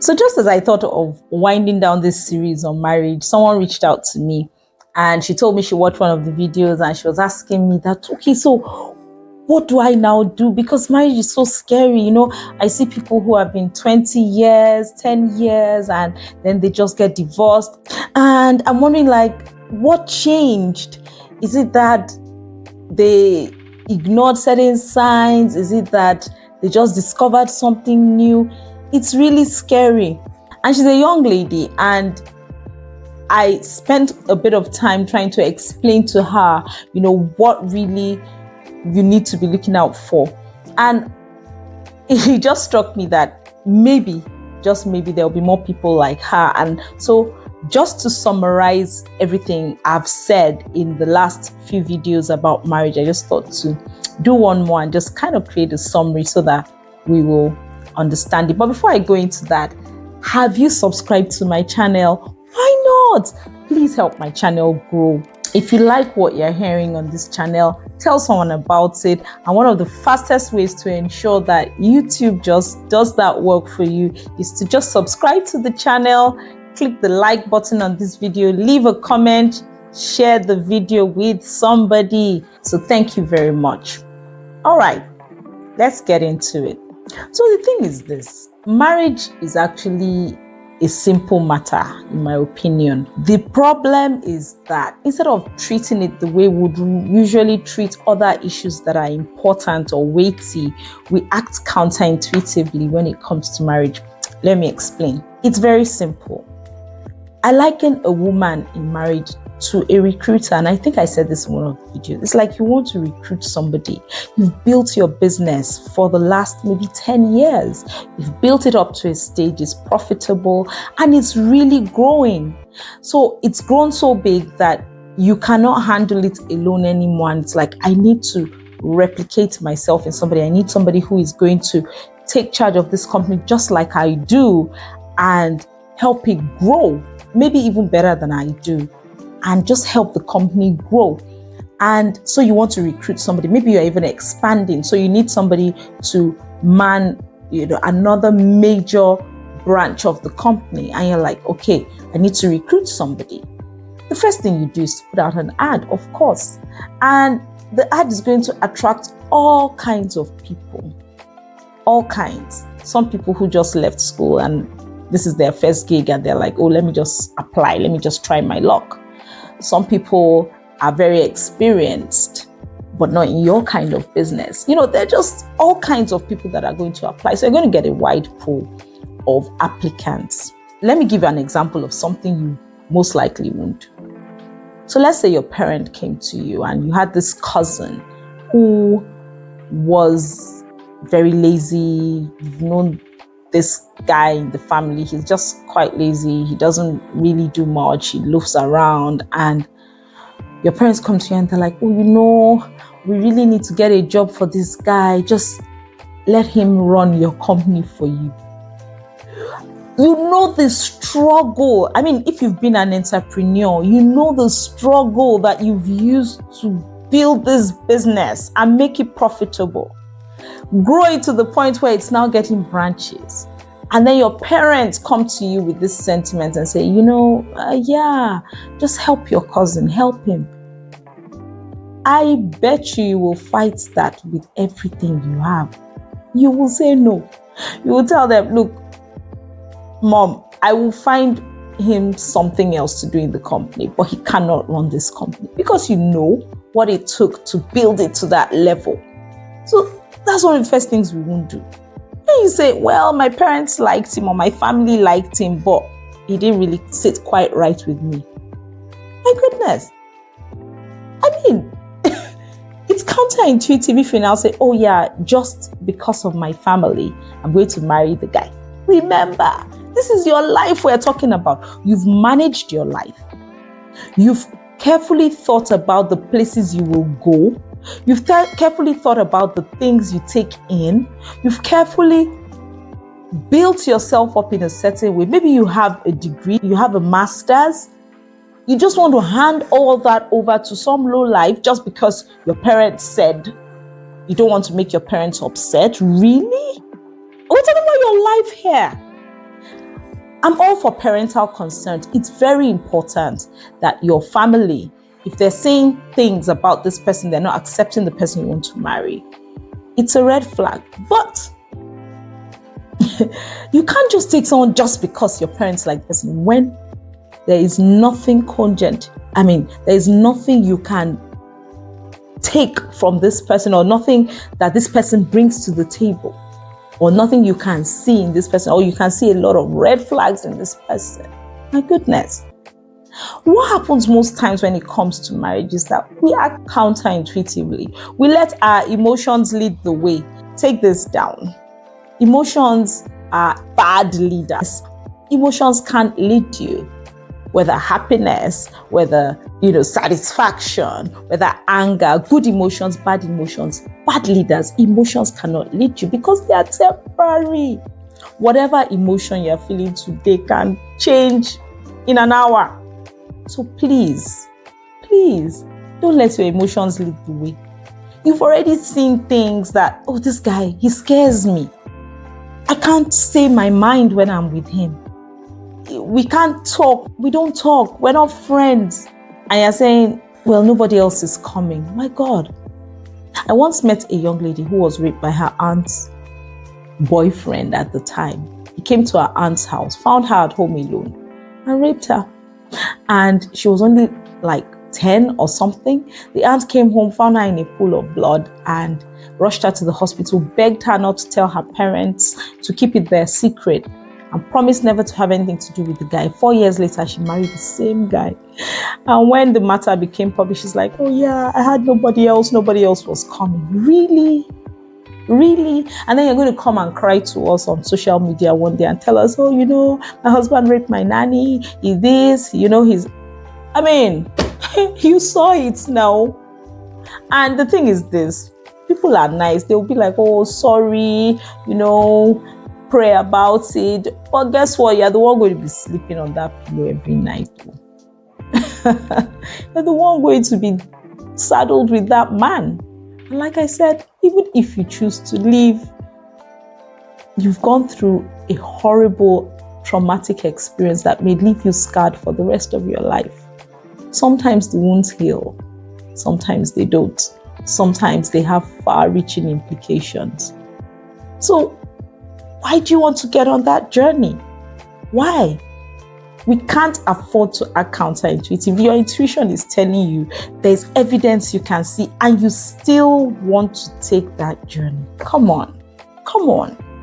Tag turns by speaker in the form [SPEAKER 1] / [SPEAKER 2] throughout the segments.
[SPEAKER 1] So just as I thought of winding down this series on marriage, someone reached out to me and she told me she watched one of the videos and she was asking me that, okay, so what do I now do? Because marriage is so scary. You know, I see people who have been 20 years, 10 years, and then they just get divorced. And I'm wondering, like, what changed? Is it that they ignored certain signs? Is it that they just discovered something new? It's really scary. And she's a young lady, and I spent a bit of time trying to explain to her, you know, what really you need to be looking out for. And it just struck me that maybe, just maybe, there'll be more people like her. And so just to summarize everything I've said in the last few videos about marriage, I just thought to do one more and just kind of create a summary so that we will understand it. But before I go into that, have you subscribed to my channel? Why not? Please help my channel grow. If you like what you're hearing on this channel, tell someone about it. And one of the fastest ways to ensure that YouTube just does that work for you is to just subscribe to the channel, click the like button on this video, leave a comment, share the video with somebody. So thank you very much. All right, let's get into it. So the thing is this, marriage is actually a simple matter, in my opinion. The problem is that instead of treating it the way we would usually treat other issues that are important or weighty, we act counterintuitively when it comes to marriage. Let me explain. It's very simple. I liken a woman in marriage to a recruiter, and I think I said this in one of the videos. It's like you want to recruit somebody. You've built your business for the last maybe 10 years. You've built it up to a stage, it's profitable, and it's really growing. So it's grown so big that you cannot handle it alone anymore. And it's like, I need to replicate myself in somebody. I need somebody who is going to take charge of this company just like I do and help it grow, maybe even better than I do, and just help the company grow. And so you want to recruit somebody, maybe you're even expanding, so you need somebody to man, you know, another major branch of the company, and you're like, okay, I need to recruit somebody. The first thing you do is to put out an ad, of course, and the ad is going to attract all kinds of people, all kinds. Some people who just left school and this is their first gig and they're like, oh, let me just apply, let me just try my luck. Some people are very experienced, but not in your kind of business. You know, they're just all kinds of people that are going to apply. So you're going to get a wide pool of applicants. Let me give you an example of something you most likely won't. So let's say your parent came to you and you had this cousin who was very lazy. You've known this guy in the family, he's just quite lazy. He doesn't really do much. He loafs around, and your parents come to you and they're like, oh, you know, we really need to get a job for this guy. Just let him run your company for you. You know the struggle. I mean, if you've been an entrepreneur, you know the struggle that you've used to build this business and make it profitable. Grow it to the point where it's now getting branches. And then your parents come to you with this sentiment and say, you know, yeah, just help your cousin, help him. I bet you will fight that with everything you have. You will say no. You will tell them, look, Mom, I will find him something else to do in the company, but he cannot run this company, because you know what it took to build it to that level. So that's one of the first things we won't do. And you say, well, my parents liked him or my family liked him, but he didn't really sit quite right with me. My goodness. I mean, it's counterintuitive if you now say, oh yeah, just because of my family, I'm going to marry the guy. Remember, this is your life we're talking about. You've managed your life. You've carefully thought about the places you will go. You've carefully thought about the things you take in. You've carefully built yourself up in a certain way. Maybe you have a degree, you have a master's. You just want to hand all that over to some low life just because your parents said. You don't want to make your parents upset. Really? We're talking about your life here. I'm all for parental consent. It's very important that your family, if they're saying things about this person, they're not accepting the person you want to marry, it's a red flag. But you can't just take someone just because your parents like the person when there is nothing cogent. I mean, there is nothing you can take from this person, or nothing that this person brings to the table, or nothing you can see in this person, or you can see a lot of red flags in this person. My goodness. What happens most times when it comes to marriage is that we act counterintuitively. We let our emotions lead the way. Take this down. Emotions are bad leaders. Emotions can't lead you. Whether happiness, whether satisfaction, whether anger, good emotions, bad leaders, emotions cannot lead you because they are temporary. Whatever emotion you're feeling today can change in an hour. So please, don't let your emotions lead the way. You've already seen things that, oh, this guy, he scares me. I can't say my mind when I'm with him. We can't talk. We don't talk. We're not friends. And you're saying, well, nobody else is coming. My God. I once met a young lady who was raped by her aunt's boyfriend at the time. He came to her aunt's house, found her at home alone, and raped her. And she was only like 10 or something. The aunt came home, found her in a pool of blood, and rushed her to the hospital, begged her not to tell her parents, to keep it their secret, and promised never to have anything to do with the guy. 4 years later, she married the same guy. And when the matter became public, she's like, oh yeah, I had nobody else was coming. Really? And then you're going to come and cry to us on social media one day and tell us, oh, my husband raped my nanny, he's this, he's... I mean, you saw it now. And the thing is this, people are nice. They'll be like, oh, sorry, pray about it. But guess what? You're the one going to be sleeping on that pillow every night. You're the one going to be saddled with that man. And like I said, even if you choose to leave, you've gone through a horrible, traumatic experience that may leave you scarred for the rest of your life. Sometimes the wounds heal. Sometimes they don't. Sometimes they have far-reaching implications. So why do you want to get on that journey? Why? We can't afford to act counterintuitive. Your intuition is telling you there's evidence you can see, and you still want to take that journey. Come on.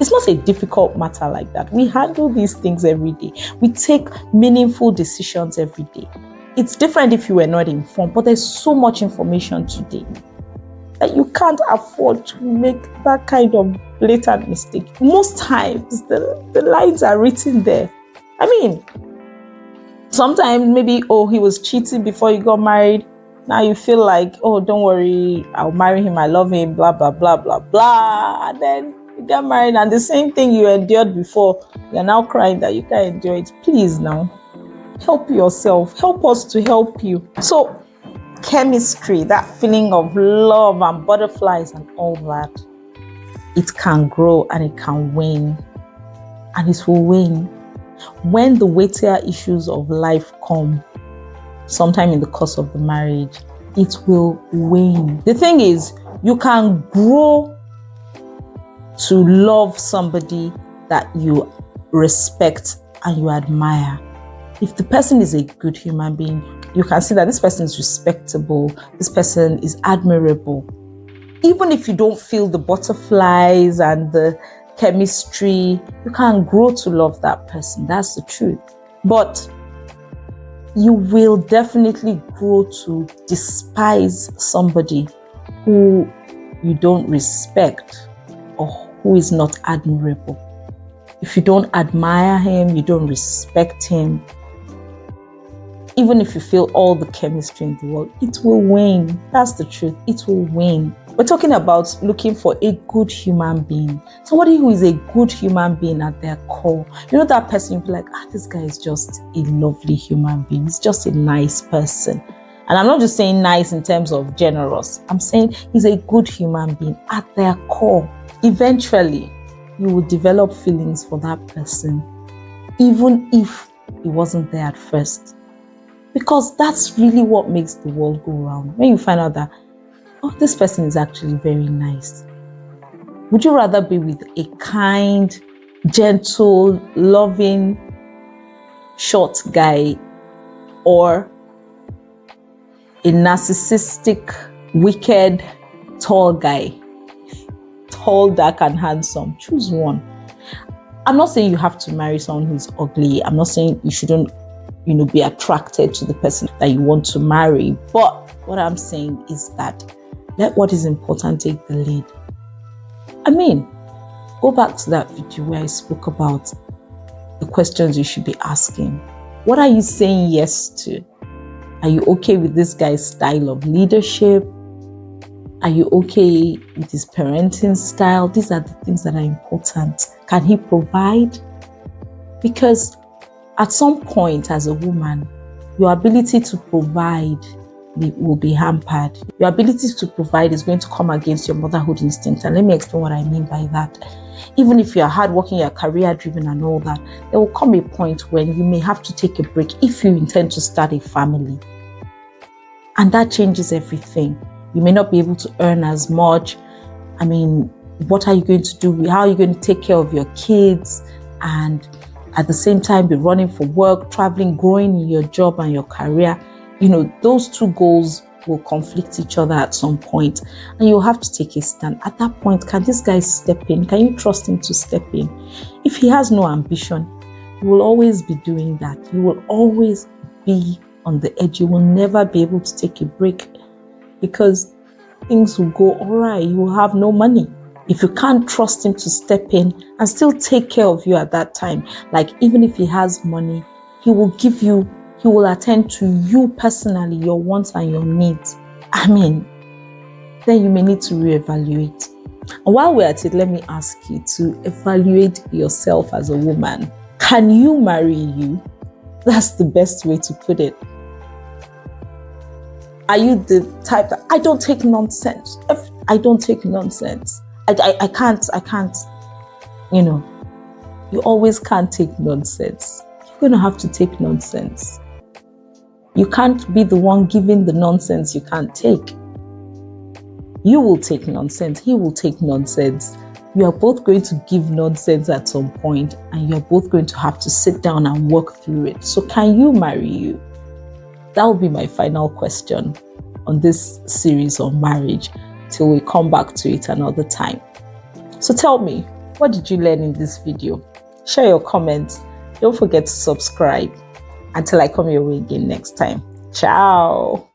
[SPEAKER 1] It's not a difficult matter like that. We handle these things every day. We take meaningful decisions every day. It's different if you were not informed, but there's so much information today that you can't afford to make that kind of blatant mistake. Most times, the lines are written there. I mean, sometimes maybe, oh, he was cheating before you got married. Now you feel like, oh, don't worry, I'll marry him, I love him, blah, blah, blah, blah, blah. And then you get married, and the same thing you endured before, you're now crying that you can't endure it. Please now, help yourself. Help us to help you. So, chemistry, that feeling of love and butterflies and all that, it can grow and it can wane. And it will wane. When the weightier issues of life come, sometime in the course of the marriage, it will wane. The thing is, you can grow to love somebody that you respect and you admire. If the person is a good human being, you can see that this person is respectable, this person is admirable. Even if you don't feel the butterflies and the chemistry, you can grow to love that person. That's the truth. But you will definitely grow to despise somebody who you don't respect or who is not admirable. If you don't admire him, you don't respect him, even if you feel all the chemistry in the world, it will wane. That's the truth. It will wane. We're talking about looking for a good human being. Somebody who is a good human being at their core. You know that person, you'll be like, this guy is just a lovely human being. He's just a nice person. And I'm not just saying nice in terms of generous. I'm saying he's a good human being at their core. Eventually, you will develop feelings for that person. even if it wasn't there at first. Because that's really what makes the world go round. When you find out that, oh, this person is actually very nice. Would you rather be with a kind, gentle, loving, short guy, or a narcissistic, wicked, tall guy? Tall, dark, and handsome. Choose one. I'm not saying you have to marry someone who's ugly. I'm not saying you shouldn't, be attracted to the person that you want to marry. But what I'm saying is that let what is important take the lead. I mean, go back to that video where I spoke about the questions you should be asking. What are you saying yes to? Are you okay with this guy's style of leadership? Are you okay with his parenting style? These are the things that are important. Can he provide? Because at some point as a woman, your ability to provide will be hampered. Your ability to provide is going to come against your motherhood instinct. And let me explain what I mean by that. Even if you're hardworking, you're career driven and all that, there will come a point when you may have to take a break if you intend to start a family. And that changes everything. You may not be able to earn as much. I mean, what are you going to do? How are you going to take care of your kids? And at the same time, be running for work, traveling, growing in your job and your career. Those two goals will conflict each other at some point, and you'll have to take a stand. At that point, can this guy step in? Can you trust him to step in? If he has no ambition, you will always be doing that. You will always be on the edge. You will never be able to take a break because things will go awry. You will have no money. If you can't trust him to step in and still take care of you at that time, like even if he has money, he will attend to you personally, your wants and your needs. I mean, then you may need to reevaluate. And while we're at it, let me ask you to evaluate yourself as a woman. Can you marry you? That's the best way to put it. Are you the type that I don't take nonsense? I don't take nonsense. I can't. You always can't take nonsense. You're going to have to take nonsense. You can't be the one giving the nonsense you can't take. You will take nonsense. He will take nonsense. You are both going to give nonsense at some point, and you're both going to have to sit down and work through it. So can you marry you? That will be my final question on this series on marriage till we come back to it another time. So tell me, what did you learn in this video? Share your comments. Don't forget to subscribe. Until I come your way again next time. Ciao.